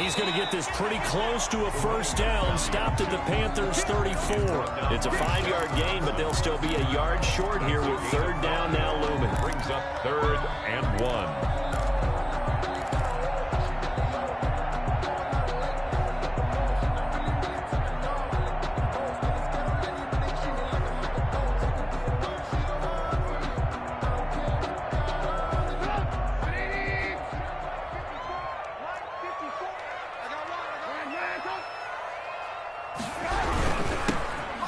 he's going to get this pretty close to a first down. Stopped at the Panthers' 34. It's a 5-yard gain, but they'll still be a yard short here with third down now looming. Brings up 3rd and 1.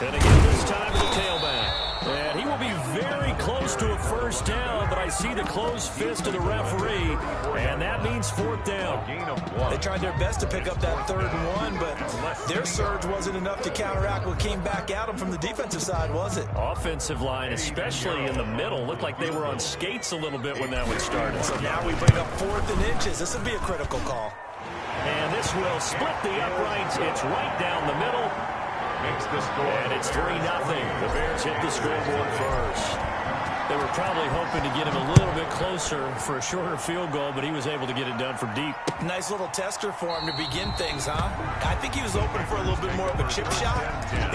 And again, this time to the tailback. And he will be very close to a first down, but I see the closed fist of the referee, and that means 4th down. Gain of 1. They tried their best to pick up that 3rd and 1, but their surge wasn't enough to counteract what came back at them from the defensive side, was it? Offensive line, especially in the middle, looked like they were on skates a little bit when that one started. So now we bring up 4th and inches. This would be a critical call. And this will split the uprights. It's right down the middle. Makes the score. And it's 3-0. The Bears hit the scoreboard first. They were probably hoping to get him a little bit closer for a shorter field goal, but he was able to get it done from deep. Nice little tester for him to begin things, huh? I think he was open for a little bit more of a chip shot.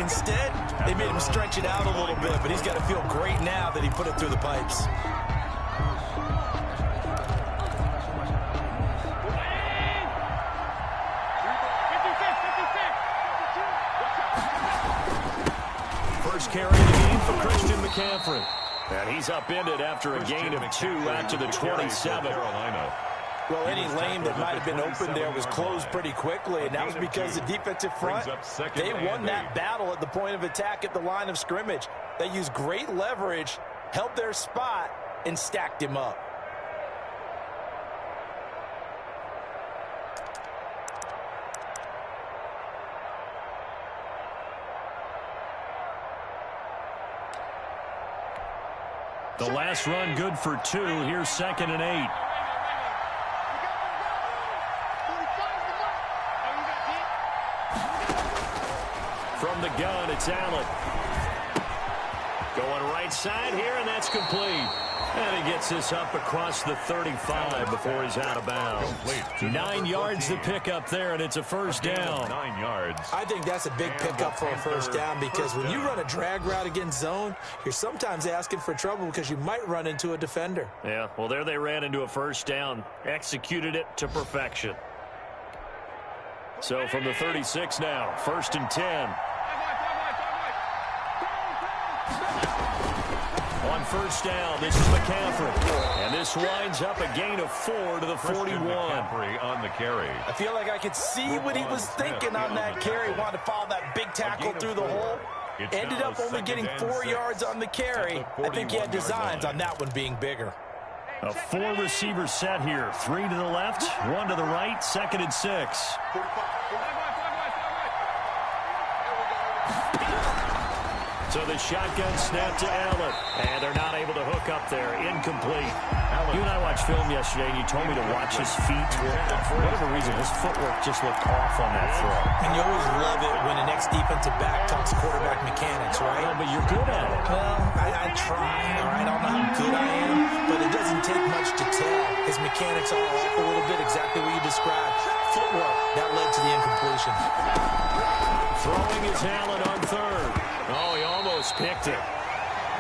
Instead, they made him stretch it out a little bit, but he's got to feel great now that he put it through the pipes. First carry of the game for Christian McCaffrey. And he's upended after a gain of 2 out to the 27. Well, any lane that might have been open there was closed pretty quickly, and that was because the defensive front, they won that battle at the point of attack at the line of scrimmage. They used great leverage, held their spot, and stacked him up. The last run good for 2. Here's 2nd and 8. From the gun, it's Allen. Going right side here, and that's complete. And he gets this up across the 35 before he's out of bounds. 9 yards to pick up there, and it's a first down. 9 yards. I think that's a big pickup for a first down because when you run a drag route against zone, you're sometimes asking for trouble because you might run into a defender. Yeah, well, there they ran into a first down. Executed it to perfection. So from the 36 now, 1st and 10. On first down, this is McCaffrey. And this winds up a gain of 4 to the 41. McCaffrey on the carry. I feel like I could see what he was thinking on that carry. Wanted to follow that big tackle through the hole. Ended up only getting 4 yards on the carry. I think he had designs on that one being bigger. A 4-receiver set here. 3 to the left, 1 to the right, 2nd and 6. So the shotgun snap to Allen. And they're not able to hook up there. Incomplete. You and I watched film yesterday, and you told me to watch his feet. For whatever reason, his footwork just looked off on that throw. And you always love it when an ex-defensive back talks quarterback mechanics, right? Well, but you're good at it. Well, I try, all right? I don't know how good I am, but it doesn't take much to tell. His mechanics are off a little bit, exactly what you described. Footwork, that led to the incompletion. Throwing is Allen on 3rd. Oh, he almost picked it.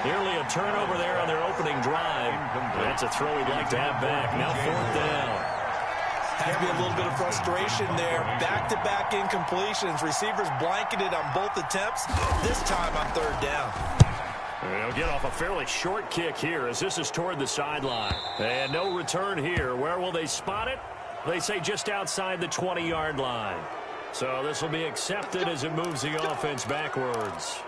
Nearly a turnover there on their opening drive. That's a throw he'd like to have back. Now 4th down. Had to be a little bit of frustration there. Back-to-back incompletions. Receivers blanketed on both attempts. This time on 3rd down. They'll get off a fairly short kick here as this is toward the sideline. And no return here. Where will they spot it? They say just outside the 20-yard line. So this will be accepted as it moves the offense backwards.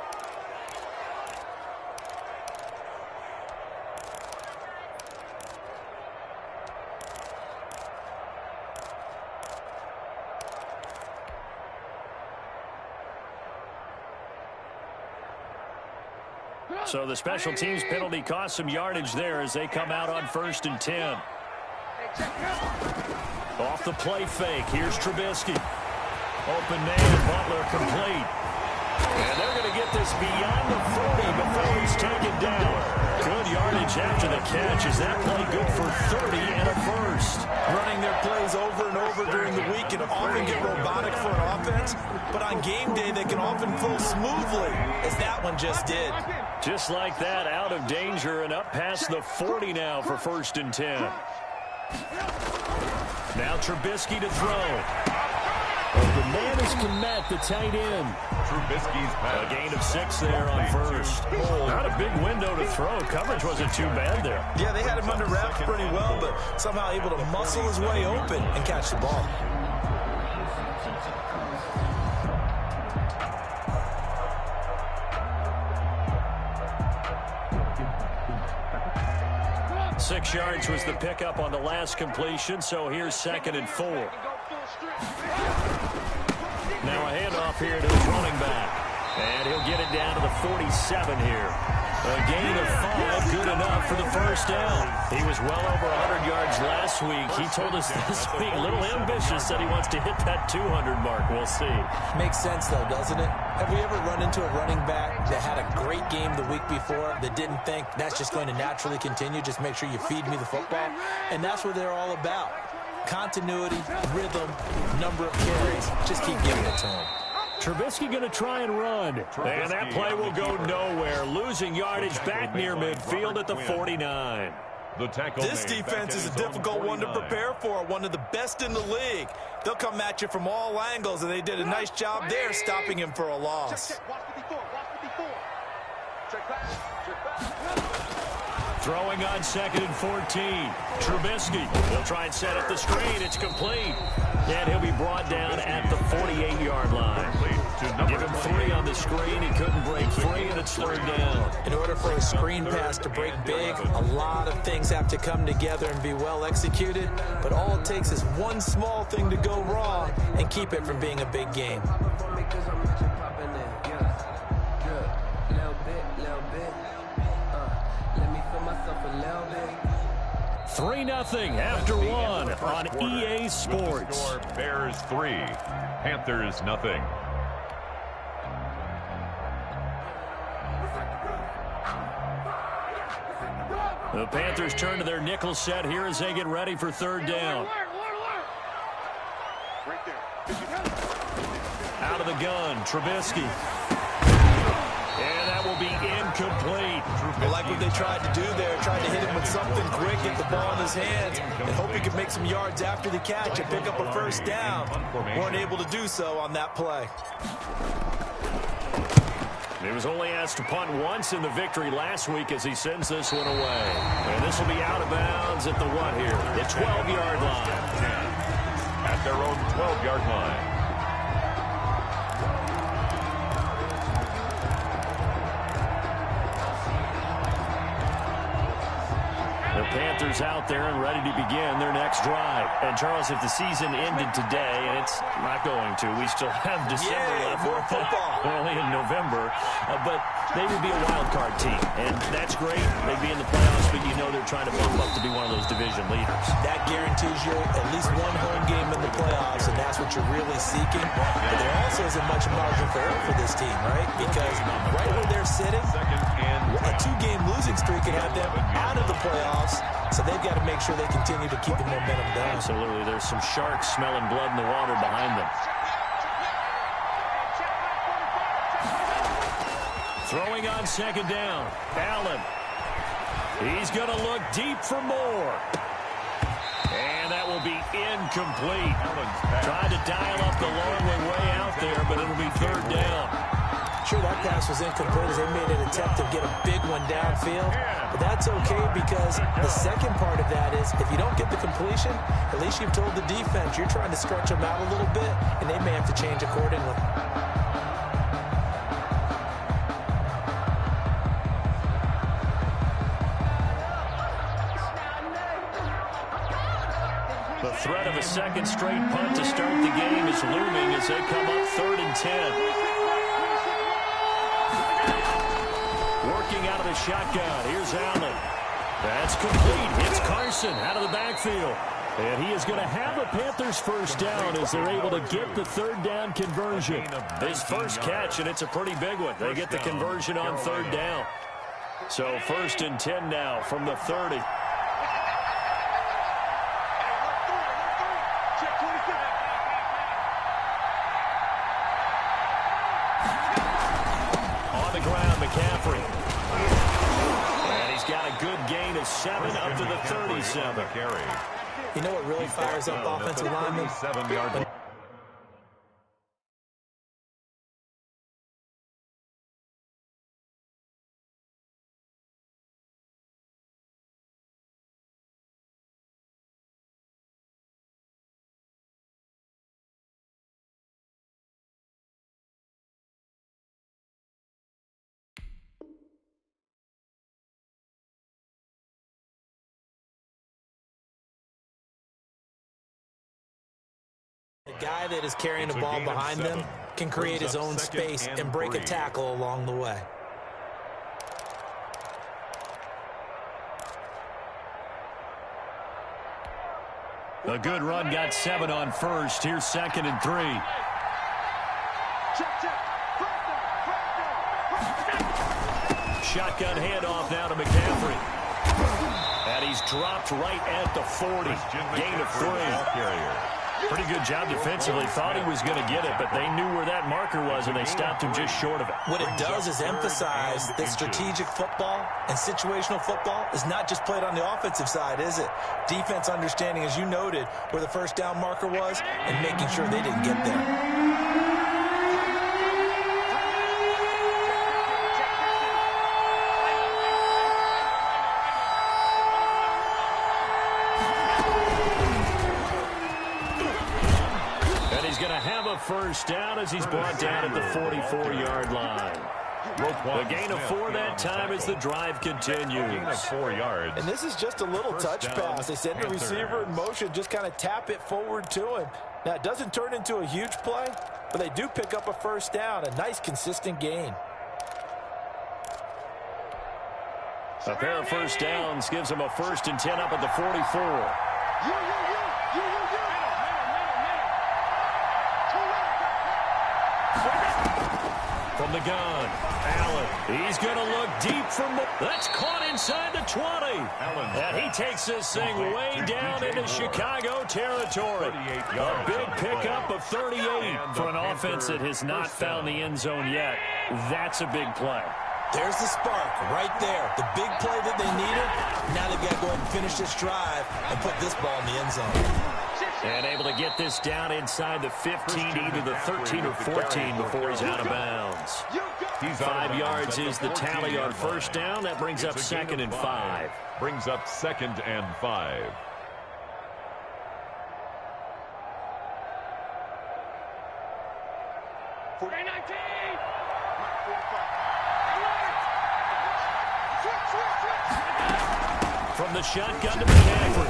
So the special teams penalty cost some yardage there as they come out on 1st and 10. Off the play fake. Here's Trubisky. Open man, Butler complete. And they're going to get this beyond the 40 before he's taken down. Good yardage after the catch. Is that play good for 30 and a first? Running their plays over and over during the week can often get robotic for an offense, but on game day they can often flow smoothly, as that one just did. Just like that, out of danger and up past the 40 now for 1st and 10. Now Trubisky to throw. The man is Kmet, the tight end. Trubisky's pass. A gain of 6 there on first. Not a big window to throw. Coverage wasn't too bad there. Yeah, they had him under wraps pretty well, but somehow able to muscle his way open and catch the ball. Six yards was the pickup on the last completion, so here's 2nd and 4. Now a handoff here to his running back. And he'll get it down to the 47 here. A gain of 5, good enough for the first down. He was well over 100 yards last week. He told us this week, a little ambitious, said he wants to hit that 200 mark. We'll see. Makes sense, though, doesn't it? Have we ever run into a running back that had a great game the week before that didn't think that's just going to naturally continue? Just make sure you feed me the football. And that's what they're all about. Continuity, rhythm, number of carries. Just keep giving it to him. Trubisky going to try and run. And that play will go nowhere. Losing yardage back near midfield at the 49. This defense is a difficult one to prepare for. One of the best in the league. They'll come at you from all angles, and they did a nice job there stopping him for a loss. Throwing on 2nd and 14. Trubisky will try and set up the screen. It's complete. And he'll be brought down at the 48-yard line. Give him 3 on the screen. He couldn't break free, and it's 3rd down. In order for a screen pass to break big, a lot of things have to come together and be well executed. But all it takes is one small thing to go wrong and keep it from being a big game. 3-0 after 1 on EA Sports. Bears 3, Panthers 0. The Panthers turn to their nickel set here as they get ready for 3rd down. Out of the gun, Trubisky. And that will be incomplete. I like what they tried to do there. Tried to hit him with something quick, get the ball in his hands, and hope he could make some yards after the catch and pick up a 1st down. Weren't able to do so on that play. He was only asked to punt once in the victory last week as he sends this one away. And this will be out of bounds at the what here? The 12-yard line. At their own 12-yard line. The Panthers out there and ready to begin their next drive. And, Charles, if the season ended today, and it's not going to, we still have December left. More football. We're only in November. But they would be a wild card team. And that's great. They'd be in the playoffs, but you know they're trying to bump up to be one of those division leaders. That guarantees you at least one home game in the playoffs, and that's what you're really seeking. But there also isn't much margin for error for this team, right? Because right where they're sitting, a 2-game losing streak can have them out of the playoffs. So they've got to make sure they continue to keep the momentum down. Absolutely. There's some sharks smelling blood in the water behind them. Throwing on 2nd down. Allen. He's going to look deep for more. And that will be incomplete. Tried to dial up the long way out there, but it'll be 3rd down. Sure, that pass was incomplete as they made an attempt to get a big one downfield. But that's okay because the second part of that is if you don't get the completion, at least you've told the defense you're trying to stretch them out a little bit, and they may have to change accordingly. The threat of a second straight punt to start the game is looming as they come up 3rd and 10. Working out of the shotgun. Here's Allen. That's complete. Hits Carson out of the backfield. And he is going to have a Panthers 1st down as they're able to get the 3rd down conversion. His first catch, and it's a pretty big one. They get the conversion on 3rd down. So 1st and 10 now from the 30. On the ground, McCaffrey. And he's got a good gain of 7 up to the 37. You know what really fires up offensive linemen? 7-yard. The guy that is carrying the ball behind them can create his own space and break a tackle along the way. A good run got 7 on 1st. Here's 2nd and 3. Shotgun handoff now to McCaffrey. And he's dropped right at the 40. Gain of 3. Pretty good job defensively. Thought he was going to get it, but they knew where that marker was, and they stopped him just short of it. What it does is emphasize that strategic football and situational football is not just played on the offensive side, is it? Defense understanding, as you noted, where the 1st down marker was and making sure they didn't get there. Have a 1st down as he's brought down at the 44-yard line. A gain of 4 that time as the drive continues. Gain of 4 yards. And this is just a little touch pass. They send the receiver in motion, just kind of tap it forward to him. Now, it doesn't turn into a huge play, but they do pick up a 1st down, a nice, consistent gain. A pair of 1st downs gives him a 1st and 10 up at the 44. From the gun, Allen. He's going to look deep for more. That's caught inside the 20. And he takes this thing way down into Chicago territory. A big pickup of 38 for an offense that has not found the end zone yet. That's a big play. There's the spark right there. The big play that they needed. Now they've got to go ahead and finish this drive and put this ball in the end zone. And able to get this down inside the 15, either the 13 or 14 before he's out of bounds. 5 yards is the tally on 1st down. That brings up 2nd and 5. Brings up 2nd and 5. From the shotgun to McCaffrey.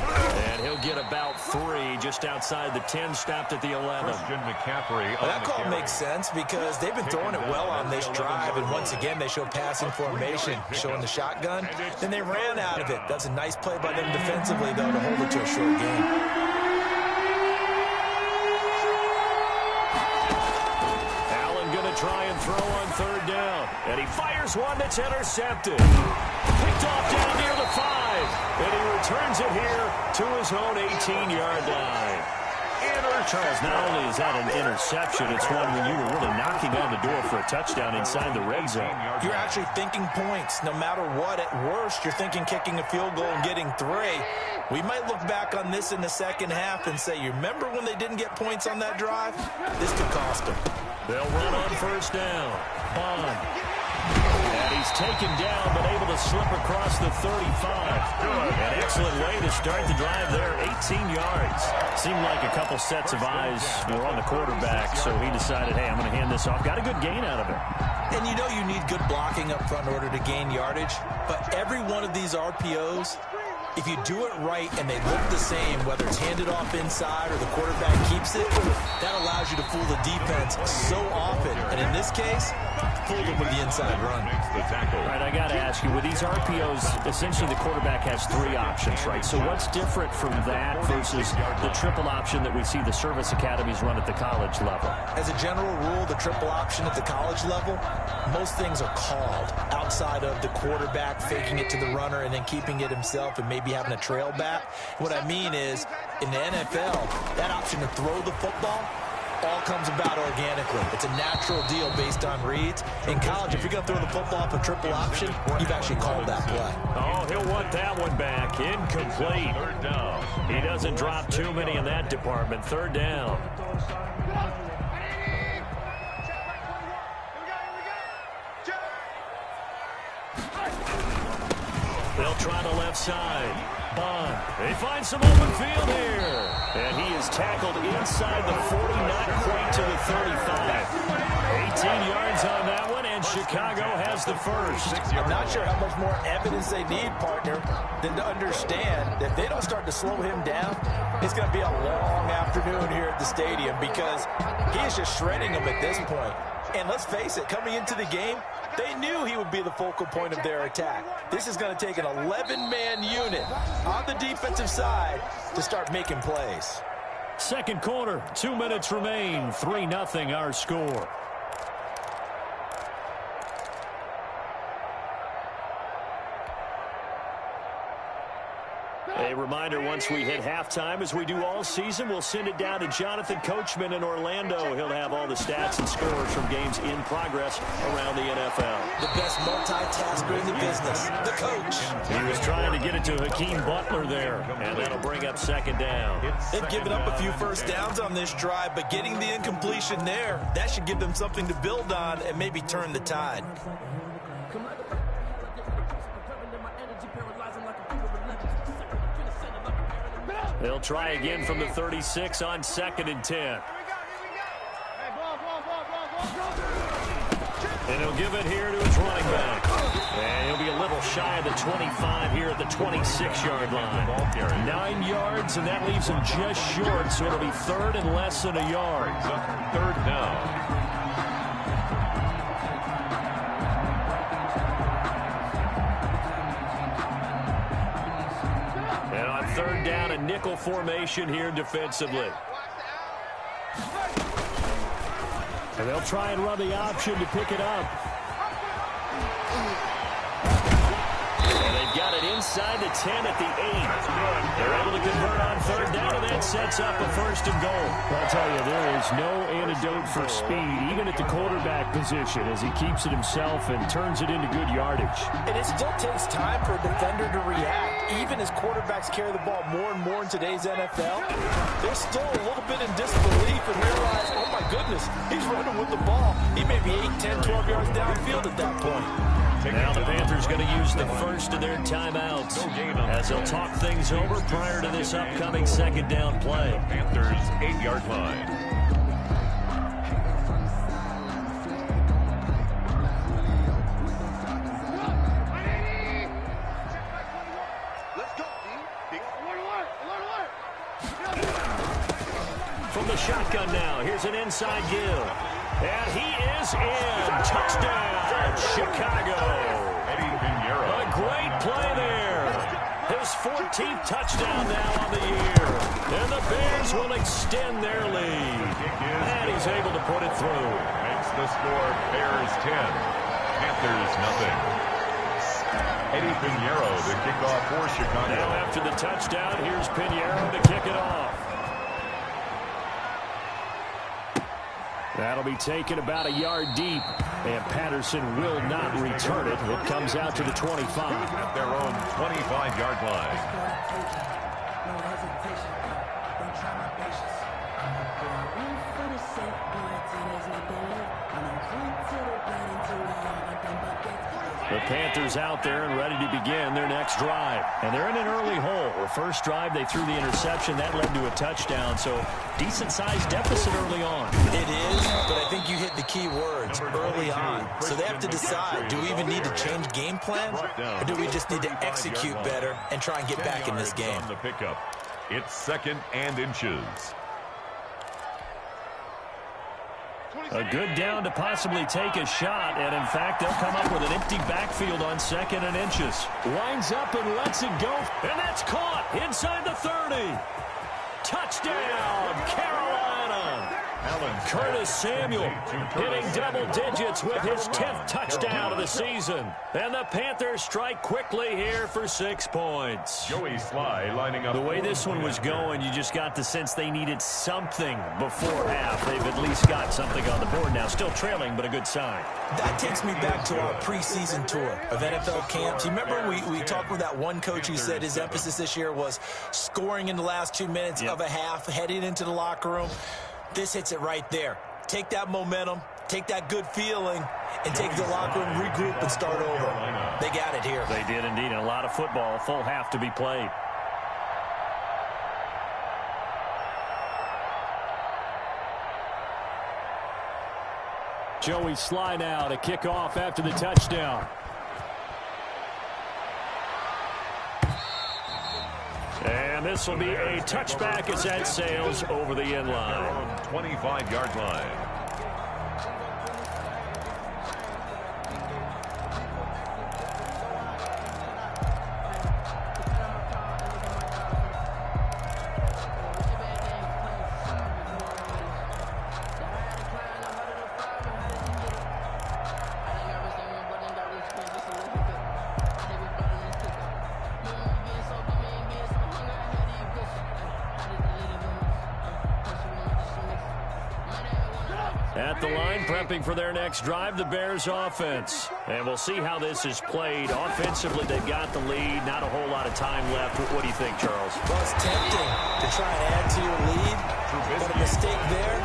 And he'll get about 3 just outside the 10, stopped at the 11. McCaffrey. Well, that call makes sense because they've been throwing it well on this drive, and once again they show passing formation, showing the shotgun. Then they ran out of it. That's a nice play by them defensively, though, to hold it to a short game. Allen going to try and throw on 3rd down. And he fires one that's intercepted. Picked off down near the 5. And he returns it here to his own 18-yard line. Charles, not only is that an interception, it's one when you were really knocking on the door for a touchdown inside the red zone. You're actually thinking points. No matter what, at worst, you're thinking kicking a field goal and getting 3. We might look back on this in the second half and say, you remember when they didn't get points on that drive? This could cost them. They'll run on 1st down. Bond. And he's taken down, but able to slip across the 35. An excellent way to start the drive there, 18 yards. Seemed like a couple sets of eyes were on the quarterback, so he decided, hey, I'm going to hand this off. Got a good gain out of it. And you know you need good blocking up front in order to gain yardage, but every one of these RPOs If you do it right and they look the same, whether it's handed off inside or the quarterback keeps it, that allows you to fool the defense so often. And in this case, fooled them with the inside run. All right, I got to ask you, with these RPOs, essentially the quarterback has 3 options, right? So what's different from that versus the triple option that we see the service academies run at the college level? As a general rule, the triple option at the college level, most things are called outside of the quarterback faking it to the runner and then keeping it himself and maybe having a trail back. What I mean is, in the NFL, that option to throw the football all comes about organically. It's a natural deal based on reads. In college, if you're going to throw the football up a triple option, you've actually called that play. Oh, he'll want that one back. Incomplete. Third down. He doesn't drop too many in that department. Third down. They'll try the left side. Bond. They find some open field here. And he is tackled inside the 40, not quite to the 35. 18 yards on that one, and Chicago has the first. I'm not sure how much more evidence they need, partner, than to understand that if they don't start to slow him down, it's going to be a long afternoon here at the stadium because he is just shredding them at this point. And let's face it, coming into the game, they knew he would be the focal point of their attack. This is going to take an 11-man unit on the defensive side to start making plays. Second quarter, 2 minutes remain. 3-0 our score. A reminder, once we hit halftime, as we do all season, we'll send it down to Jonathan Coachman in Orlando. He'll have all the stats and scores from games in progress around the NFL. The best multitasker in the business, the coach. He was trying to get it to Hakeem Butler there, and that'll bring up second down. They've given up a few first downs on this drive, but getting the incompletion there, that should give them something to build on and maybe turn the tide. They'll try again from the 36 on 2nd and 10. And he'll give it here to his running back. And he'll be a little shy of the 25 here at the 26-yard line. 9 yards, and that leaves him just short, so it'll be third and less than a yard. Third down. Third down, a nickel formation here defensively. And they'll try and run the option to pick it up. And they've got it inside the 10 at the 8. They're able to convert on third down, and that sets up a first and goal. I'll tell you, there is no antidote for speed, even at the quarterback position, as he keeps it himself and turns it into good yardage. And it still takes time for a defender to react. Even as quarterbacks carry the ball more and more in today's NFL, they're still a little bit in disbelief and realize, oh my goodness, he's running with the ball. He may be 8, 10, 12 yards downfield at that point. Now the Panthers going to use the first of their timeouts as they'll talk things over prior to this upcoming second down play. Panthers 8-yard line. From the shotgun now, here's an inside give. And he is in. Touchdown, Chicago. A great play there. His 14th touchdown now on the year. And the Bears will extend their lead. And he's able to put it through. Makes the score Bears 10, Panthers nothing. Eddie Pinheiro, the kickoff for Chicago. Now after the touchdown, here's Pinheiro to kick it off. That'll be taken about a yard deep, and Patterson will not return it. It comes out to the 25. At their own 25-yard line. The Panthers out there and ready to begin their next drive. And they're in an early hole. The first drive, they threw the interception. That led to a touchdown. So decent-sized deficit early on. It is, but I think you hit the key words, early on. So they have to decide, do we even need to change game plan? Or do we just need to execute better and try and get back in this game? On the pickup. It's 2nd and inches. A good down to possibly take a shot, and in fact, they'll come up with an empty backfield on 2nd and inches. Lines up and lets it go, and that's caught inside the 30. Touchdown, Carolina! Curtis Samuel hitting double digits with his 10th touchdown of the season. And the Panthers strike quickly here for 6 points. Joey Sly lining up. The way this one was going, you just got the sense they needed something before half. They've at least got something on the board now. Still trailing, but a good sign. That takes me back to our preseason tour of NFL camps. You remember we talked with that one coach who said his emphasis this year was scoring in the last 2 minutes of a half, heading into the locker room. This hits it right there. Take that momentum, take that good feeling, and take the locker room, regroup, and start over. They got it here. They did indeed. And a lot of football, a full half to be played. Joey Sly now to kick off after the touchdown. And this will be a touchback as that sails over the end line. 25-yard line. At the line, prepping for their next drive, the Bears offense. And we'll see how this is played. Offensively, they've got the lead. Not a whole lot of time left. What do you think, Charles? Well, it's tempting to try and add to your lead, but a mistake there,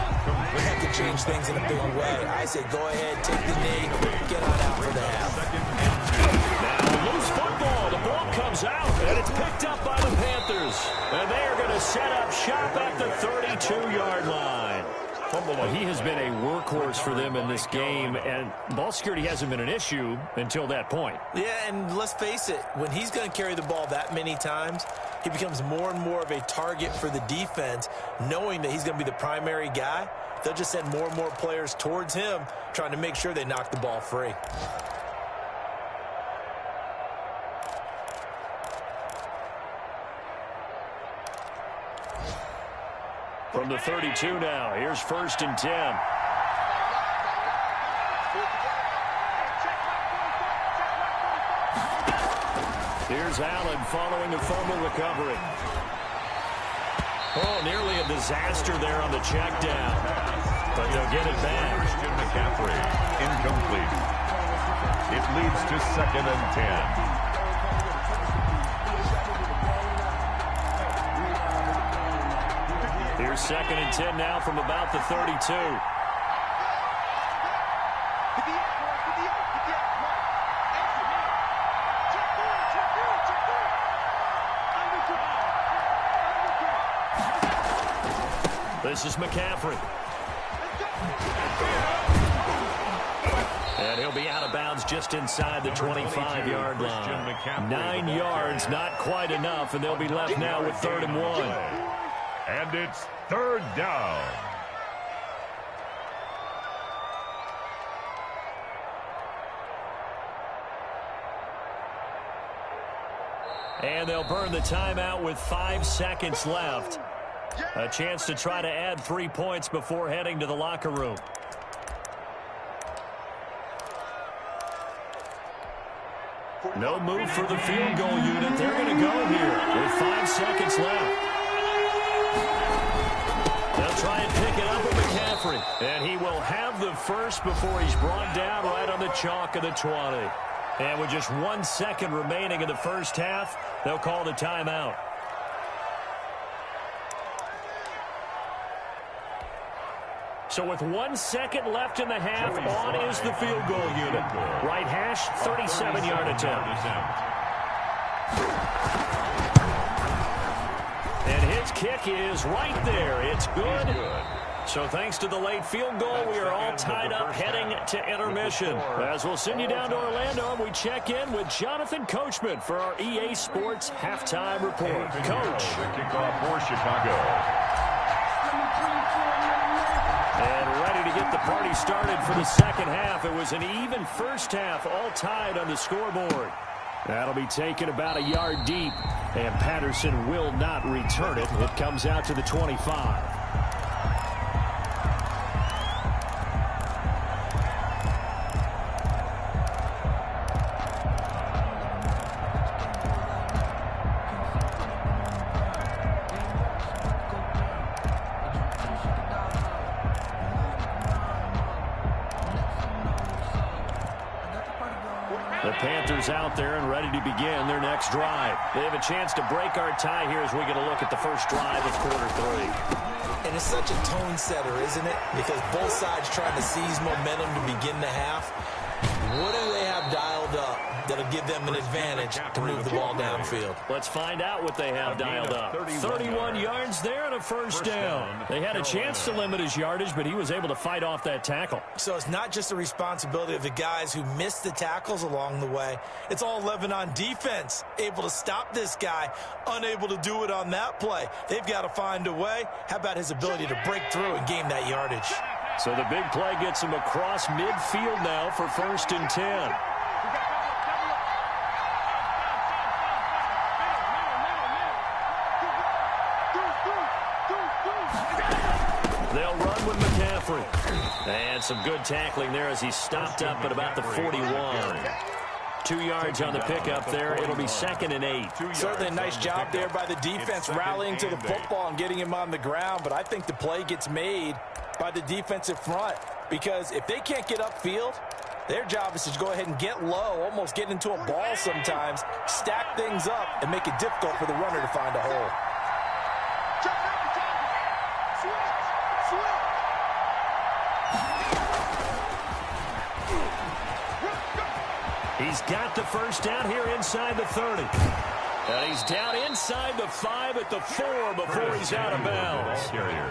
we have to change things in a big way. I say go ahead, take the knee, get on out for the half. Now, loose football. The ball comes out, and it's picked up by the Panthers. And they are going to set up shop at the 32-yard line. He has been a workhorse for them in this game, and ball security hasn't been an issue until that point. Yeah, and let's face it, when he's going to carry the ball that many times, he becomes more and more of a target for the defense, knowing that he's going to be the primary guy. They'll just send more and more players towards him, trying to make sure they knock the ball free. From the 32 now, here's 1st and 10. Here's Allen following a fumble recovery. Oh, nearly a disaster there on the check down. But they'll get it back. Christian McCaffrey, incomplete. It leads to 2nd and 10. Here's 2nd and 10 now from about the 32. This is McCaffrey. And he'll be out of bounds just inside the 25-yard line. 9 yards, not quite enough, and they'll be left now with 3rd and 1. And it's 3rd down. And they'll burn the timeout with 5 seconds left. A chance to try to add 3 points before heading to the locker room. No move for the field goal unit. They're going to go here with 5 seconds left. They'll try and pick it up with McCaffrey. And he will have the first before he's brought down right on the chalk of the 20. And with just 1 second remaining in the first half, they'll call the timeout. So with 1 second left in the half, on is the field goal unit. Right hash, 37-yard attempt. And his kick is right there. It's good. So thanks to the late field goal, we are all tied up heading to intermission. As we'll send you down to Orlando, and we check in with Jonathan Coachman for our EA Sports Halftime Report. Coach. The kickoff for Chicago. And ready to get the party started for the second half. It was an even first half, all tied on the scoreboard. That'll be taken about a yard deep, and Patterson will not return it. It comes out to the 25. The Panthers out there and ready to begin their next drive. They have a chance to break our tie here as we get a look at the first drive of quarter 3. And it's such a tone setter, isn't it? Because both sides trying to seize momentum to begin the half. What do they have dialed up that'll give them an advantage to move the ball downfield? Let's find out what they have dialed up. 31 yards there and a first down. They had a chance to limit his yardage, but he was able to fight off that tackle. So it's not just the responsibility of the guys who missed the tackles along the way. It's all 11 on defense, able to stop this guy, unable to do it on that play. They've got to find a way. How about his ability to break through and gain that yardage? So the big play gets him across midfield now for 1st and 10. They'll run with McCaffrey. And some good tackling there as he stopped up at about the 41. 2 yards on the pickup there. It'll be 2nd and 8. Certainly a nice job there by the defense rallying to the football and getting him on the ground. But I think the play gets made by the defensive front, because if they can't get upfield, their job is to go ahead and get low, almost get into a ball sometimes, stack things up, and make it difficult for the runner to find a hole. He's got the first down here inside the 30. And he's down inside the 5 at the 4 before he's out of bounds.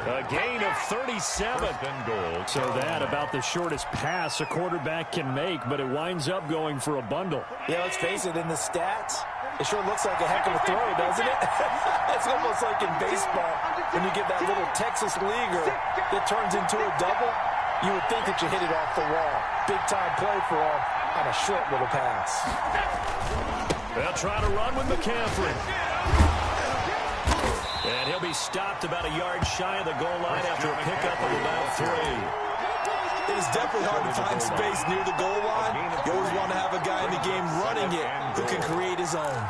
A gain of 37. So that about the shortest pass a quarterback can make, but it winds up going for a bundle. Yeah, let's face it, in the stats, it sure looks like a heck of a throw, doesn't it? It's almost like in baseball, when you get that little Texas leaguer that turns into a double, you would think that you hit it off the wall. Big-time play for him on a short little pass. They'll try to run with McCaffrey. And he'll be stopped about a yard shy of the goal line after a pickup of about 3. It is definitely hard to find space near the goal line. You always want to have a guy in the game running it who can create his own.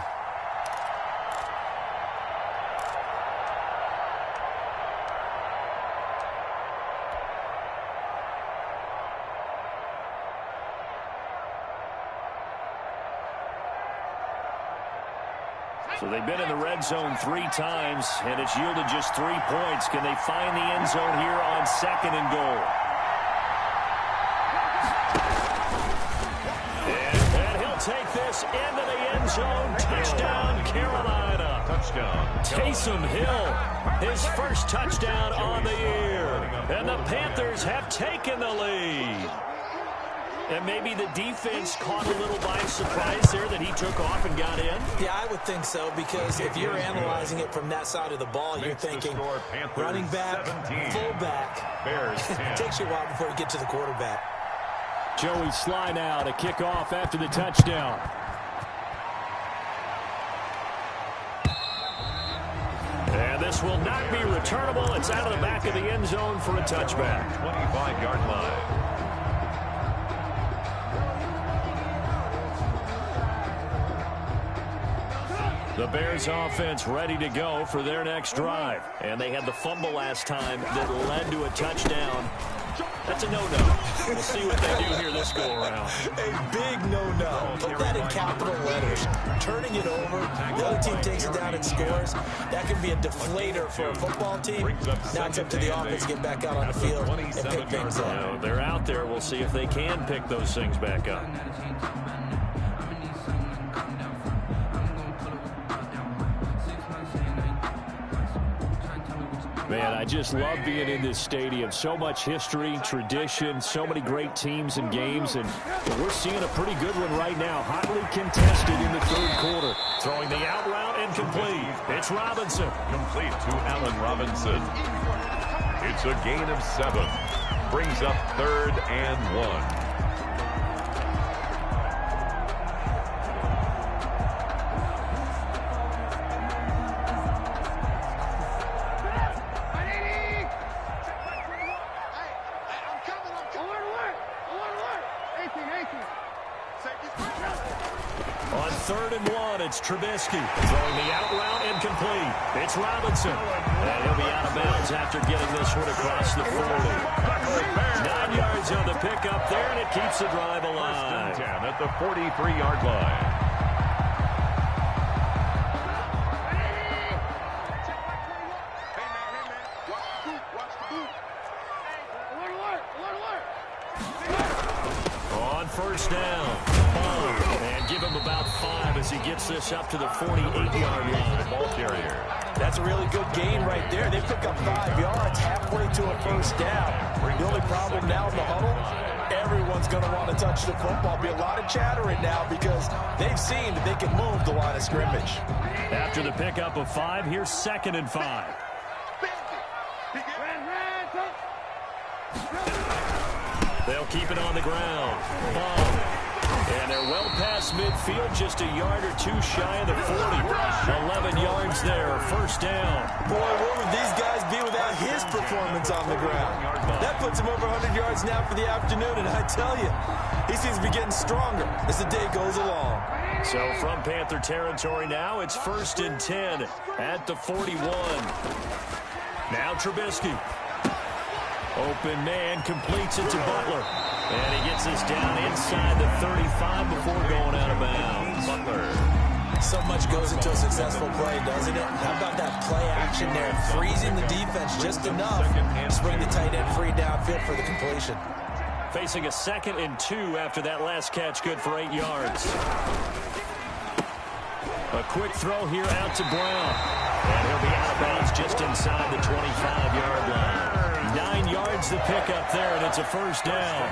So they've been in the red zone 3 times, and it's yielded just 3 points. Can they find the end zone here on 2nd and goal? And he'll take this into the end zone. Touchdown, Carolina. Touchdown. Taysom Hill, his first touchdown on the year. And the Panthers have taken the lead. And maybe the defense caught a little by surprise there that he took off and got in? Yeah, I would think so, because if you're analyzing it from that side of the ball, you're thinking running back, fullback. It takes you a while before you get to the quarterback. Joey Sly now to kick off after the touchdown. And this will not be returnable. It's out of the back of the end zone for a touchback. 25-yard line. The Bears offense ready to go for their next drive. And they had the fumble last time that led to a touchdown. That's a no-no. We'll see what they do here this go-around. A big no-no. Put that in capital letters. Turning it over, the other team takes it down and scores. That can be a deflator for a football team. Now it's up to the offense to get back out on the field and pick things up. They're out there. We'll see if they can pick those things back up. Man, I just love being in this stadium. So much history, tradition, so many great teams and games, and we're seeing a pretty good one right now. Hotly contested in the third quarter. Throwing the out route and complete. It's Robinson. Complete to Allen Robinson. It's a gain of 7. Brings up 3rd and 1. On 3rd and 1, it's Trubisky throwing the out route and complete. It's Robinson. And he'll be out of bounds after getting this one across the 40. 9 yards on the pickup there, and it keeps the drive alive. 10 at the 43-yard line. On first down. And give him about 5 as he gets this up to the 48-yard line. Ball carrier. That's a really good gain right there. They pick up 5 yards halfway to a first down. The only problem now in the huddle, everyone's going to want to touch the football. Be a lot of chattering now because they've seen that they can move the line of scrimmage. After the pickup of 5, here's 2nd and 5. They'll keep it on the ground. Ball. And they're well past midfield, just a yard or 2 shy of the 40. 11 yards there, first down. Boy, where would these guys be without his performance on the ground? That puts him over 100 yards now for the afternoon, and I tell you, he seems to be getting stronger as the day goes along. So from Panther territory now, it's 1st and 10 at the 41. Now Trubisky. Open man, completes it to Butler. And he gets this down inside the 35 before going out of bounds. Butler. So much goes into a successful play, doesn't it? How about that play action there? Freezing the defense just enough to bring the tight end free downfield for the completion. Facing a 2nd and 2 after that last catch, good for 8 yards. A quick throw here out to Brown. And he'll be out of bounds just inside the 25-yard line. 9 yards the pickup there, and it's a first down.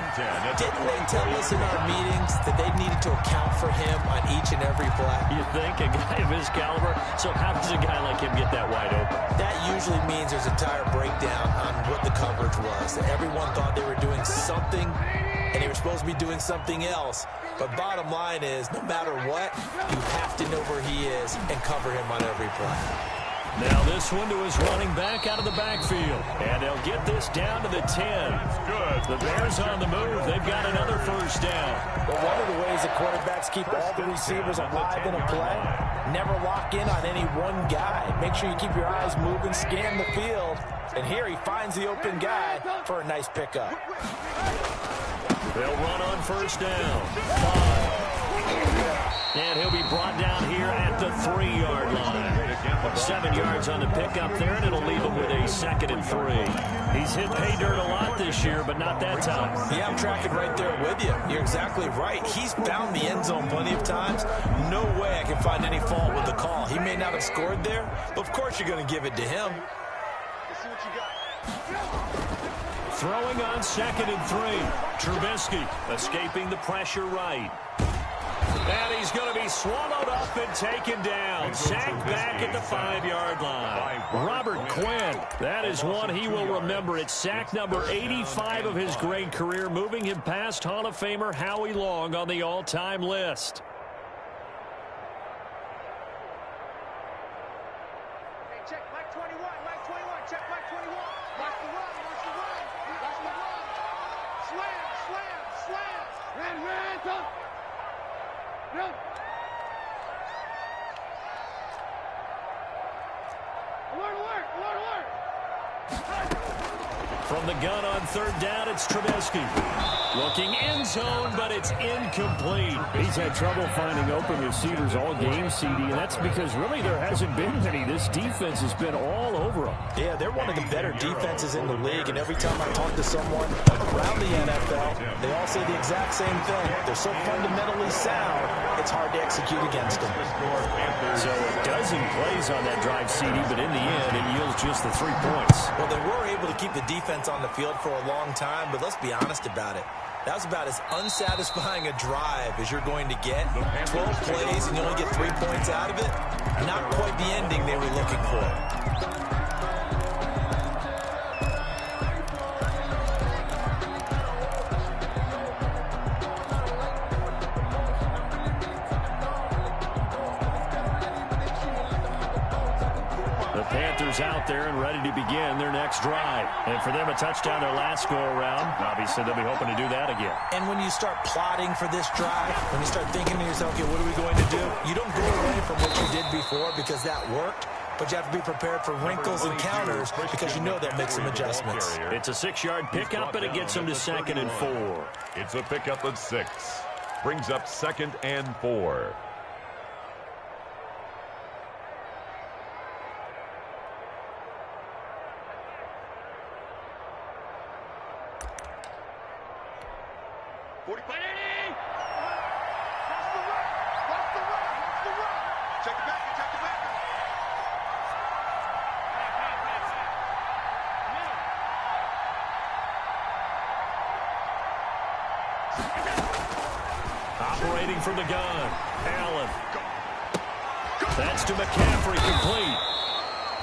Didn't they tell us in our meetings that they needed to account for him on each and every play? You think? A guy of his caliber? So how does a guy like him get that wide open? That usually means there's a tire breakdown on what the coverage was. Everyone thought they were doing something, and they were supposed to be doing something else. But bottom line is, no matter what, you have to know where he is and cover him on every play. Now this one to his running back out of the backfield. And they'll get this down to the 10. Good. The Bears on the move. They've got another first down. Well, one of the ways that quarterbacks keep all the receivers alive in a play, never lock in on any one guy. Make sure you keep your eyes moving, scan the field. And here he finds the open guy for a nice pickup. They'll run on first down. 5. And he'll be brought down here at the 3-yard line. 7 yards on the pickup there, and it'll leave him with a 2nd and 3. He's hit pay dirt a lot this year, but not that time. Yeah, I'm tracking right there with you. You're exactly right. He's found the end zone plenty of times. No way I can find any fault with the call. He may not have scored there, but of course you're going to give it to him. Let's see what you got. Throwing on 2nd and 3. Trubisky escaping the pressure right. And he's going to be swallowed up and taken down. Sacked back at the 5-yard line. Robert Quinn, that is one he will remember. It's sack number 85 of his great career, moving him past Hall of Famer Howie Long on the all-time list. Hey, check Mike 21, Mike 21, check Mike 21. Watch the run, watch the run, watch the run. Slam, slam, slam. Red, up. Run. Alert, alert, alert, alert. From the gun on third down, it's Trubisky. Looking end zone, but it's incomplete. He's had trouble finding open receivers all game, CD, and that's because really there hasn't been many. This defense has been all over them. Yeah, they're one of the better defenses in the league, and every time I talk to someone around the NFL, they all say the exact same thing. They're so fundamentally sound, it's hard to execute against them. So a dozen plays on that drive, CD, but in the end, it yields just the 3 points. Well, they were able to keep the defense on the field for a long time, but let's be honest about it. That was about as unsatisfying a drive as you're going to get. 12 plays and you only get 3 points out of it. Not quite the ending they were looking for. Out there and ready to begin their next drive. And for them, a touchdown their last go-around. Obviously, they'll be hoping to do that again. And when you start plotting for this drive, when you start thinking to yourself, okay, what are we going to do? You don't go away from what you did before because that worked, but you have to be prepared for wrinkles and counters because you know they'll make some adjustments. It's a 6-yard pickup, and it gets them to 2nd and 4. It's a pickup of 6. Brings up 2nd and 4. Operating from the gun, Allen. That's to McCaffrey, complete.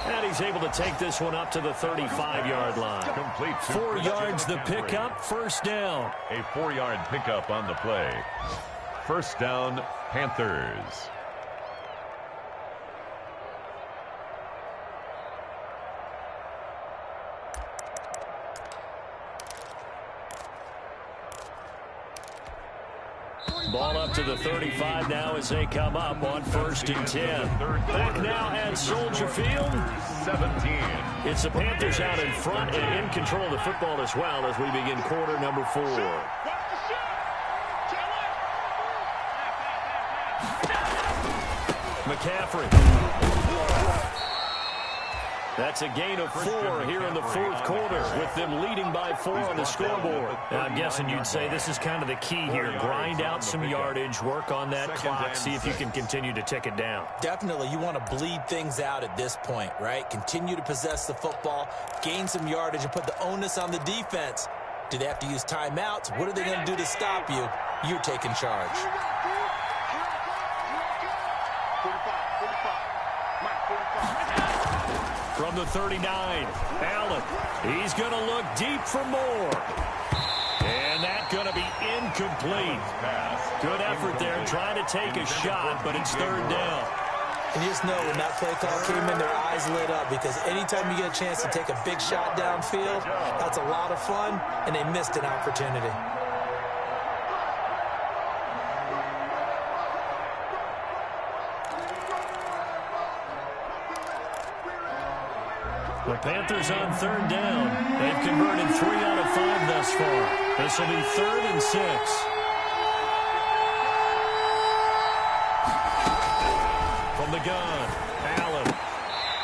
And he's able to take this one up to the 35-yard line. Complete. 4 yards the pickup, first down. A 4-yard pickup on the play. First down, Panthers. Ball up to the 35 now as they come up on 1st and 10. Back now at Soldier Field. 17. It's the Panthers out in front and in control of the football as well as we begin quarter number 4. McCaffrey. That's a gain of 4 here in the 4th quarter with them leading by 4 on the scoreboard. And I'm guessing you'd say this is kind of the key here. Grind out some yardage, work on that clock, see if you can continue to tick it down. Definitely, you want to bleed things out at this point, right? Continue to possess the football, gain some yardage, and put the onus on the defense. Do they have to use timeouts? What are they going to do to stop you? You're taking charge. From the 39, Allen. He's going to look deep for more. And that's going to be incomplete. Good effort there trying to take a shot, but it's 3rd down. And you just know when that play call came in, their eyes lit up because anytime you get a chance to take a big shot downfield, that's a lot of fun, and they missed an opportunity. The Panthers on 3rd down. They've converted 3 out of 5 thus far. This will be 3rd and 6. From the gun, Allen.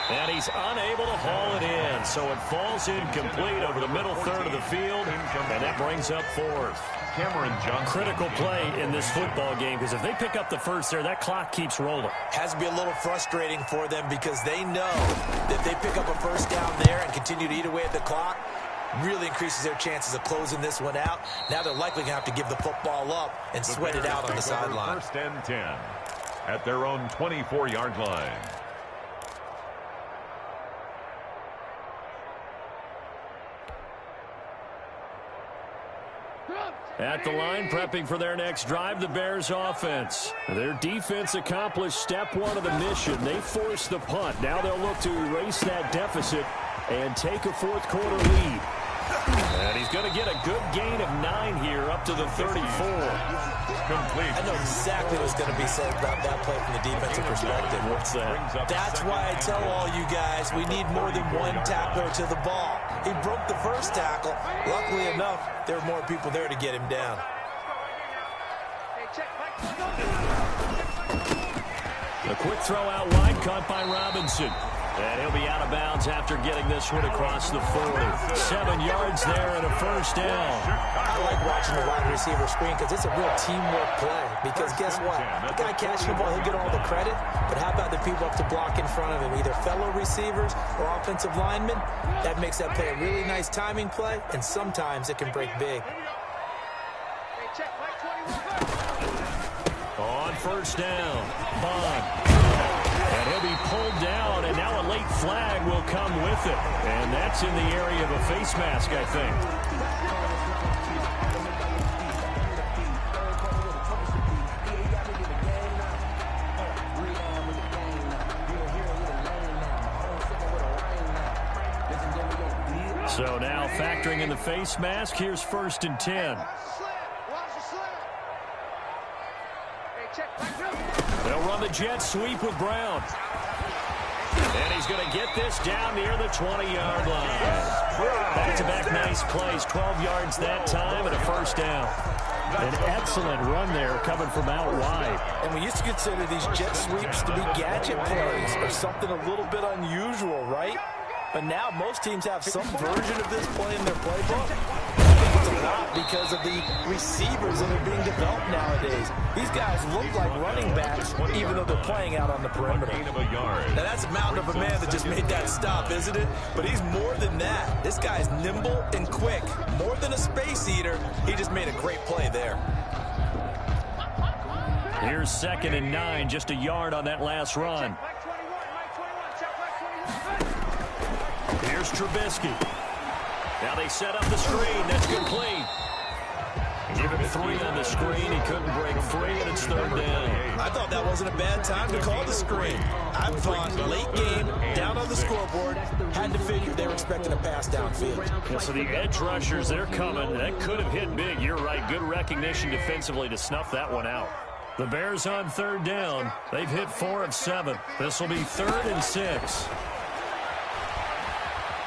And he's unable to haul it in. So it falls incomplete over the middle third of the field. And that brings up 4th. Cameron Johnson. Critical play in this football game because if they pick up the first there, that clock keeps rolling. Has to be a little frustrating for them because they know that they pick up a first down there and continue to eat away at the clock, really increases their chances of closing this one out. Now they're likely going to have to give the football up and sweat it out on the sideline. 1st and 10 at their own 24-yard line. At the line, prepping for their next drive, the Bears offense. Their defense accomplished step 1 of the mission. They forced the punt. Now they'll look to erase that deficit and take a 4th quarter lead. And he's going to get a good gain of 9 here up to the 34. Complete. I know exactly what's going to be said about that play from the defensive perspective. What's that? That's why I tell all you guys we need more than one tackler to the ball. He broke the first tackle. Luckily enough, there were more people there to get him down. A quick throw out wide, caught by Robinson. And he'll be out of bounds after getting this one across the 40. 7 yards there and a first down. I like watching the wide receiver screen because it's a real teamwork play. Because guess what? The guy catching the ball, he'll get all the credit. But how about the people up to block in front of him, either fellow receivers or offensive linemen? That makes that play a really nice timing play, and sometimes it can break big. On first down, Bond. And he'll be pulled down, and now a late flag will come with it. And that's in the area of a face mask, I think. So now factoring in the face mask, here's 1st and 10. They'll run the jet sweep with Brown. And he's going to get this down near the 20-yard line. Back-to-back nice plays, 12 yards that time and a first down. An excellent run there coming from out wide. And we used to consider these jet sweeps to be gadget plays or something a little bit unusual, right? But now most teams have some version of this play in their playbook. I think it's a lot because of the receivers that are being developed nowadays. These guys look like running backs even though they're playing out on the perimeter. Now that's a mountain of a man that just made that stop, isn't it? But he's more than that. This guy's nimble and quick. More than a space eater. He just made a great play there. Here's 2nd and 9, just a yard on that last run. Here's Trubisky. Now they set up the screen. That's complete. Give him 3 on the screen. He couldn't break free, and it's 3rd down. I thought that wasn't a bad time to call the screen. I thought late game, down on the scoreboard, had to figure they were expecting a pass downfield. Yeah, so the edge rushers, they're coming. That could have hit big. You're right. Good recognition defensively to snuff that one out. The Bears on 3rd down. They've hit 4 of 7. This will be 3rd and 6.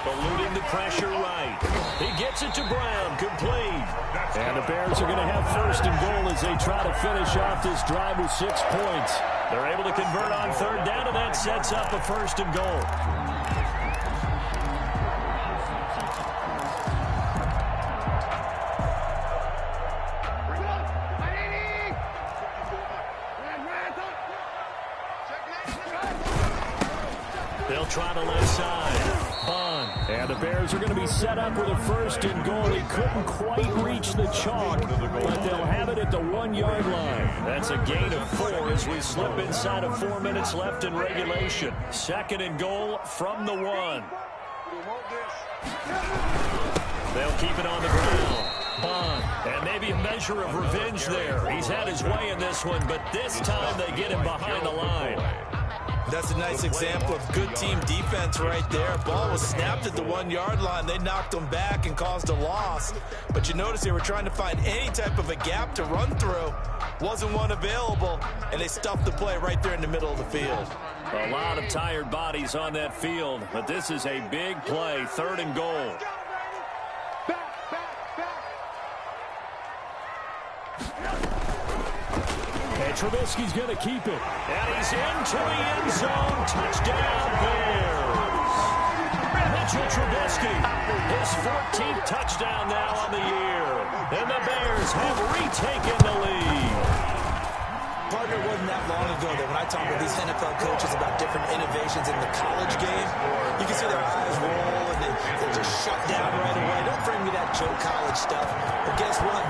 Eluding the pressure right. He gets it to Brown, complete. And the Bears are going to have 1st and goal as they try to finish off this drive with 6 points. They're able to convert on 3rd down, and that sets up a 1st and goal. They'll try the left side. Bond. And the Bears are going to be set up with a 1st and goal. He couldn't quite reach the chalk, but they'll have it at the 1-yard line. That's a gain of 4 as we slip inside of 4 minutes left in regulation. 2nd and goal from the 1. They'll keep it on the ground. Bond. And maybe a measure of revenge there. He's had his way in this one, but this time they get him behind the line. That's a nice example of good team defense right there. Ball was snapped at the 1-yard line. They knocked them back and caused a loss. But you notice they were trying to find any type of a gap to run through. Wasn't one available, and they stuffed the play right there in the middle of the field. A lot of tired bodies on that field, but this is a big play, 3rd and goal. And Trubisky's going to keep it. And he's into the end zone. Touchdown, Bears. Mitchell Trubisky, his 14th touchdown now on the year. And the Bears have retaken the lead. Partner, wasn't that long ago that when I talk with these NFL coaches about different innovations in the college game, you can see their eyes roll and they just shut down right away. Don't bring me that Joe College stuff. But guess what?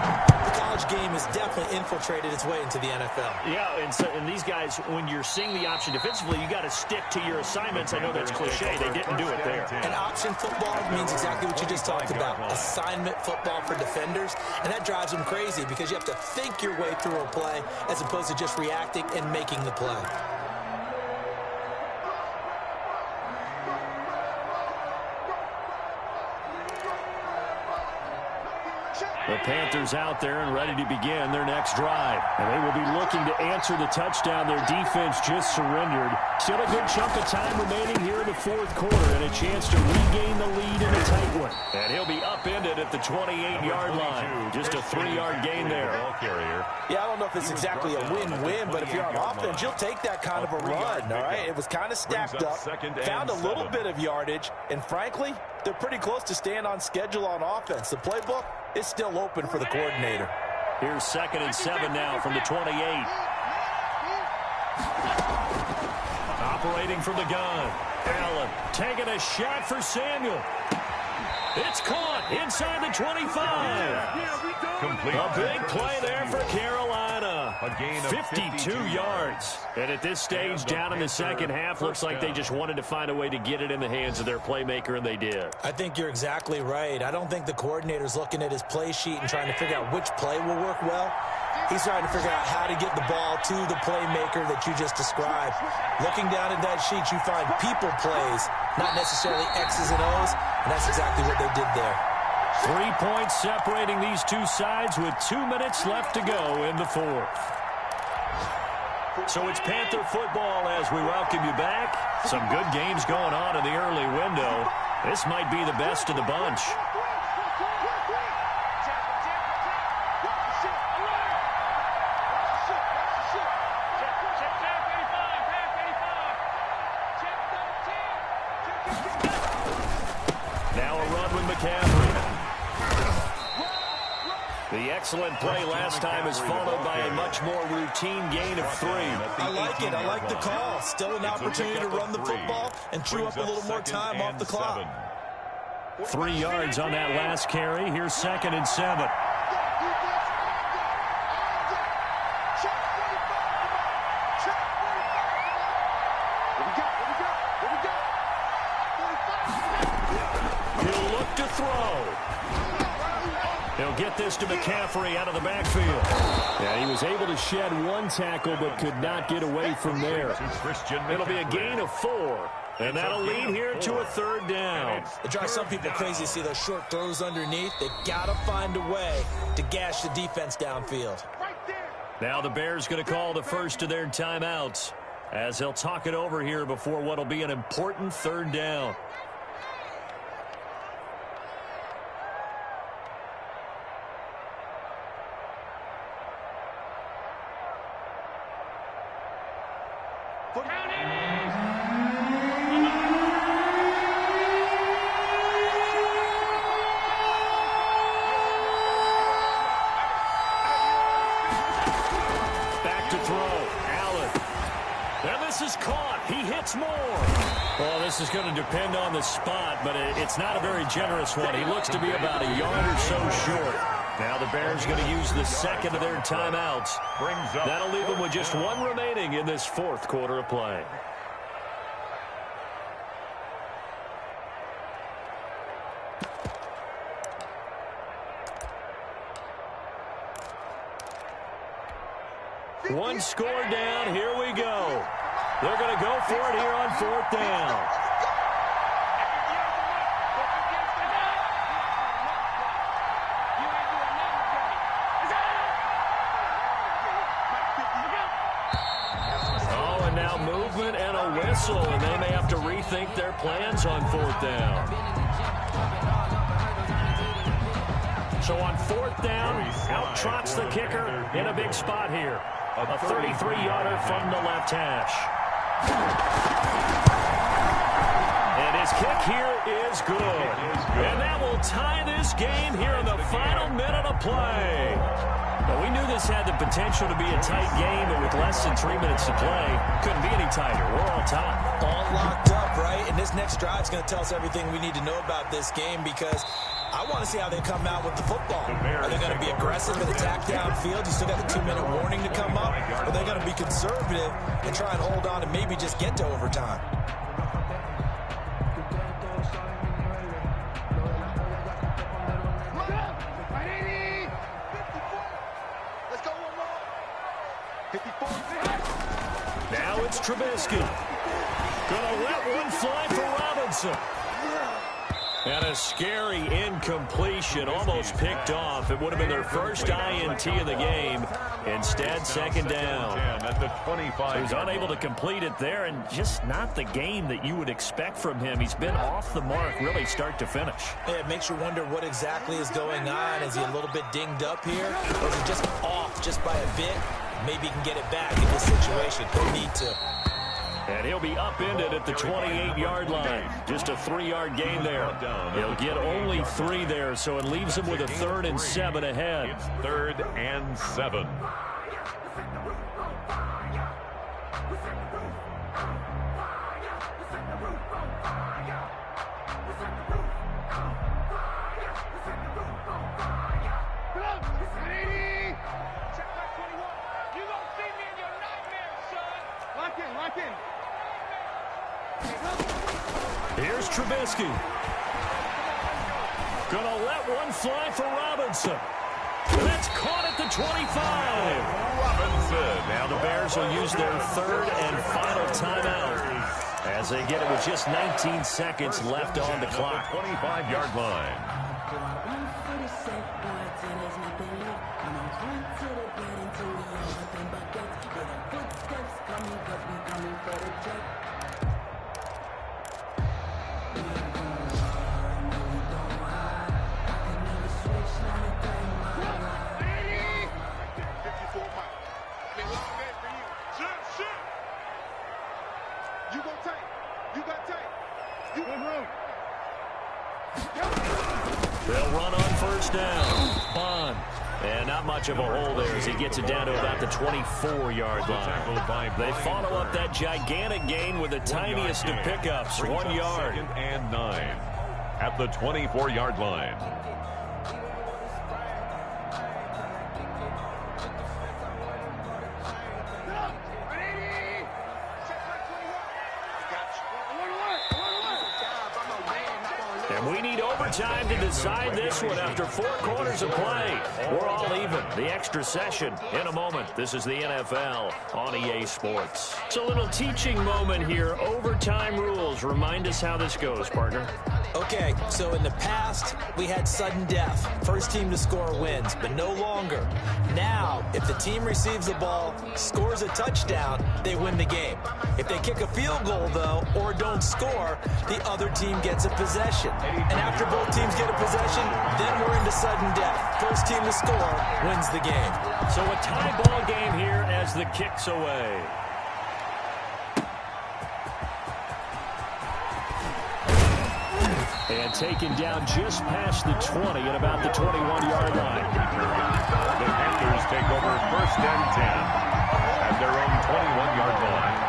The college game has definitely infiltrated its way into the NFL. Yeah, and these guys, when you're seeing the option defensively, you got to stick to your assignments. I know that's cliche. They didn't do it there. And option football means exactly what you just talked about. Assignment football for defenders. And that drives them crazy because you have to think your way through a play as opposed to just reacting and making the play. The Panthers out there and ready to begin their next drive. And they will be looking to answer the touchdown their defense just surrendered. Still a good chunk of time remaining here in the fourth quarter and a chance to regain the lead in a tight one. And he'll be upended at the 28-yard line. Just a 3-yard gain there. Yeah, I don't know if it's exactly a win-win, but if you're on offense, you'll take that kind of a run, all right? It was kind of stacked up, found a little bit of yardage, and frankly, they're pretty close to staying on schedule on offense. The playbook is still open for the coordinator. Here's 2nd and 7 now from the 28. Operating from the gun. Allen taking a shot for Samuel. It's caught inside the 25. Complete. A big play there for Carolina. A gain of 52 yards. And at this stage, down in the second half, looks like they just wanted to find a way to get it in the hands of their playmaker, and they did. I think you're exactly right. I don't think the coordinator's looking at his play sheet and trying to figure out which play will work well. He's trying to figure out how to get the ball to the playmaker that you just described. Looking down at that sheet, you find people plays, not necessarily X's and O's, and that's exactly what they did there. 3 points separating these two sides with 2 minutes left to go in the fourth. So it's Panther football as we welcome you back. Some good games going on in the early window. This might be the best of the bunch. The excellent play last time is followed by a much more routine gain of 3. I like it. I like the call. Still an opportunity to run the football and chew up a little more time off the clock. 3 yards on that last carry. Here's 2nd and 7. He'll look to throw. He'll get this to McCaffrey out of the backfield. Yeah, he was able to shed one tackle but could not get away from there. It'll be a gain of 4. And that'll lead here to a 3rd down. It drives some people crazy to see those short throws underneath. They've got to find a way to gash the defense downfield. Now the Bears going to call the first of their timeouts as they'll talk it over here before what will be an important 3rd down. This is going to depend on the spot, but it's not a very generous one. He looks to be about a yard or so short. Now the Bears going to use the 2nd of their timeouts. That'll leave them with just 1 remaining in this 4th quarter of play. One score down. Here we go. They're going to go for it here on 4th down. Oh, and now movement and a whistle, and they may have to rethink their plans on 4th down. So on 4th down, out trots the kicker in a big spot here. A 33-yarder from the left hash. And his kick here is good. And that will tie this game here in the final minute of play. Well, we knew this had the potential to be a tight game, but with less than 3 minutes to play, couldn't be any tighter. We're all tied. All locked up, right? And this next drive is going to tell us everything we need to know about this game because I want to see how they come out with the football. Are they going to be aggressive and attack downfield? You still got the 2-minute warning to come up? Or are they going to be conservative and try and hold on and maybe just get to overtime? Now it's Trubisky. Gonna let one fly for Robinson. And a scary incompletion, almost picked off. It would have been their first INT of the game. Instead, second down. At the 25. He was unable to complete it there, and just not the game that you would expect from him. He's been off the mark, really, start to finish. Yeah, it makes you wonder what exactly is going on. Is he a little bit dinged up here? Or is he just off just by a bit? Maybe he can get it back in this situation. He'll need to. And he'll be upended at the 28-yard line. Just a 3-yard gain there. He'll get only 3 there, so it leaves him with a 3rd and 7 ahead. It's 3rd and 7. Here's Trubisky. Gonna let one fly for Robinson. That's caught at the 25. Robinson. Now the Bears will use their 3rd and final timeout as they get it with just 19 seconds left on the clock. 25-yard line. They'll run on first down. Bond. And not much of a hole there as he gets it down to about the 24-yard line. They follow up that gigantic gain with the tiniest of pickups, 1 yard. 2nd and 9 at the 24-yard line. And we need overtime to decide this one after 4 quarters of play. We're all even. The extra session in a moment. This is the NFL on EA Sports. It's a little teaching moment here. Overtime rules. Remind us how this goes, partner. Okay, so in the past, we had sudden death. First team to score wins, but no longer. Now, if the team receives the ball, scores a touchdown, they win the game. If they kick a field goal, though, or don't score, the other team gets a possession. And after both teams get a possession, then we're into sudden death. First team to score wins the game. So a tie ball game here as the kick's away. And taken down just past the 20 at about the 21-yard line. The Panthers take over 1st and 10 at their own 21-yard line.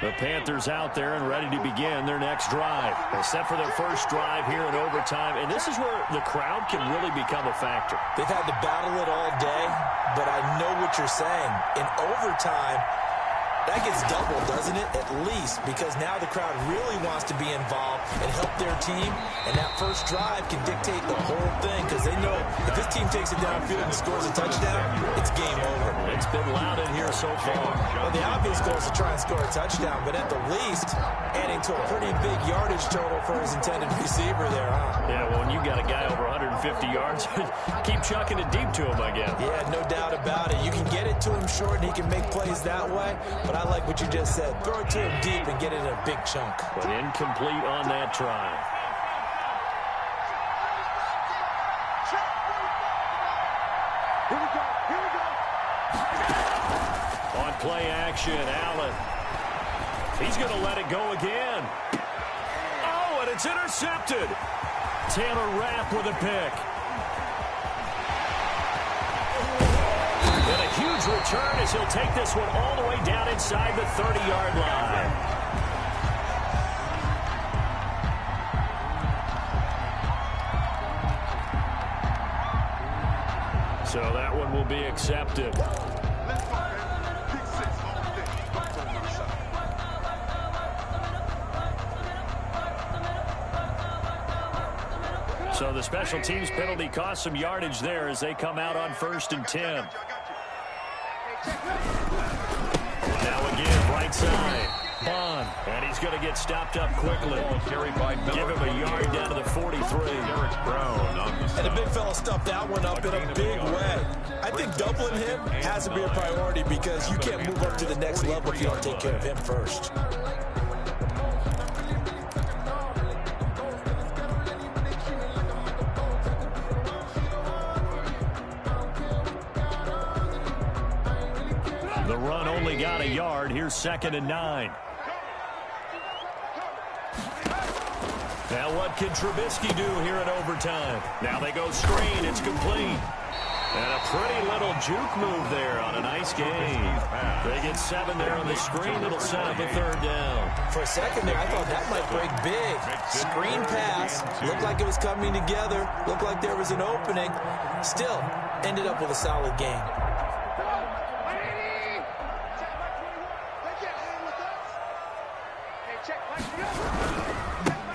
The Panthers out there and ready to begin their next drive. They set for their first drive here in overtime, and this is where the crowd can really become a factor. They've had to battle it all day, but I know what you're saying. In overtime, that gets doubled, doesn't it? At least, because now the crowd really wants to be involved and help their team, and that first drive can dictate the whole thing, because they know if this team takes it downfield and scores a touchdown, it's game over. It's been loud in here so far. Well, the obvious goal is to try and score a touchdown, but at the least, adding to a pretty big yardage total for his intended receiver there, huh? Yeah, well, when you got a guy over 150 yards, keep chucking it deep to him, I guess. Yeah, no doubt about it. You can get it to him short, and he can make plays that way, but I like what you just said. Throw it to him deep and get it in a big chunk. But incomplete on that try. Here we go. Here we go. On play action, Allen. He's going to let it go again. Oh, and it's intercepted. Taylor Rapp with a pick. And a huge return as he'll take this one all the way down inside the 30-yard line. So that one will be accepted. So So the special teams penalty cost some yardage there as they come out on 1st and 10. Now again, right side. Bond. And he's going to get stopped up quickly. Give him a yard down to the 43. And the big fella stuffed that one up in a big way. I think doubling him has to be a priority because you can't move up to the next level if you don't take care of him first. The run only got a yard. Here's 2nd and 9. Now what can Trubisky do here in overtime? Now they go screen. It's complete. And a pretty little juke move there on a nice game. They get 7 there on the screen. It'll set up a 3rd down. For a second there, I thought that might break big. Screen pass. Looked like it was coming together. Looked like there was an opening. Still, ended up with a solid game.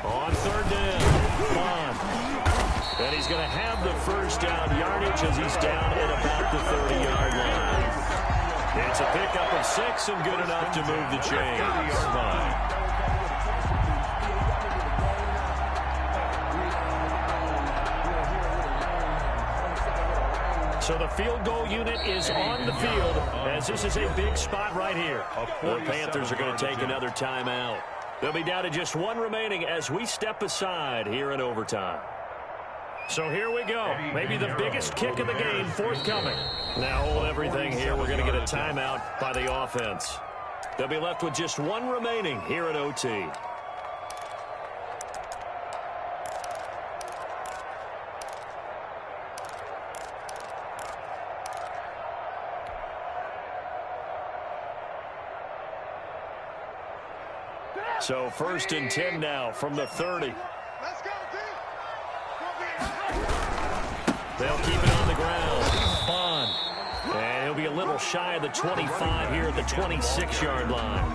On 3rd down, Bond. And he's going to have the 1st down yardage as he's down at about the 30-yard line. It's a pickup of 6 and good enough to move the chains. Fine. So the field goal unit is on the field as this is a big spot right here. The Panthers are going to take another timeout. They'll be down to just 1 remaining as we step aside here in overtime. So here we go. Maybe the biggest kick of the game forthcoming. Now hold everything here. We're going to get a timeout by the offense. They'll be left with just 1 remaining here at OT. So 1st and 10 now from the 30. They'll keep it on the ground. Bond. And he'll be a little shy of the 25 here at the 26-yard line.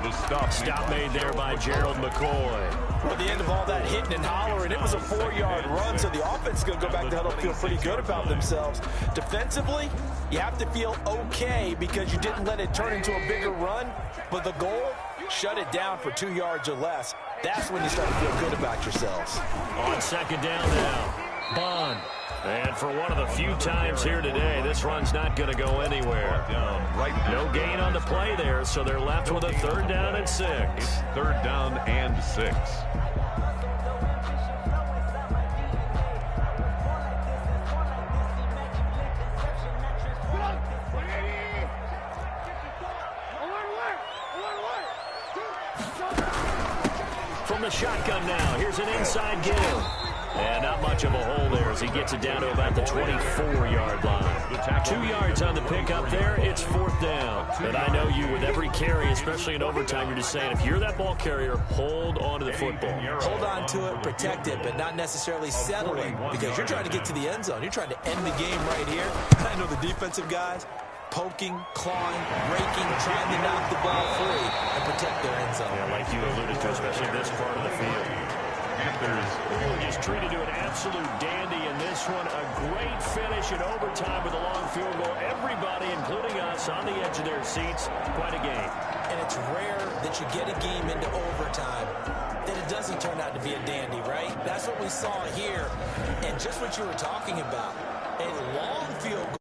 The stop made there by Gerald McCoy. At the end of all that hitting and hollering, it was a 4-yard run, so the offense is going to go back to huddle, feel pretty good about themselves. Defensively, you have to feel okay because you didn't let it turn into a bigger run, but the goal, shut it down for 2 yards or less. That's when you start to feel good about yourselves. On 2nd down now, Bond. And for one of the few times here today, this run's not going to go anywhere. No gain on the play there, so they're left with a 3rd down and 6. It's 3rd down and 6. From the shotgun now, here's an inside give. And not much of a hole there as he gets it down to about the 24-yard line. 2 yards on the pickup there. It's 4th down. And I know you with every carry, especially in overtime, you're just saying if you're that ball carrier, hold on to the football. Hold on to it, protect it, but not necessarily settling because you're trying to get to the end zone. You're trying to end the game right here. I know the defensive guys poking, clawing, raking, trying to knock the ball free and protect their end zone. Yeah, like you alluded to, especially this part of the field. Panthers just treated to an absolute dandy in this one. A great finish in overtime with a long field goal. Everybody, including us, on the edge of their seats. Quite a game. And it's rare that you get a game into overtime that it doesn't turn out to be a dandy, right? That's what we saw here. And just what you were talking about, a long field goal.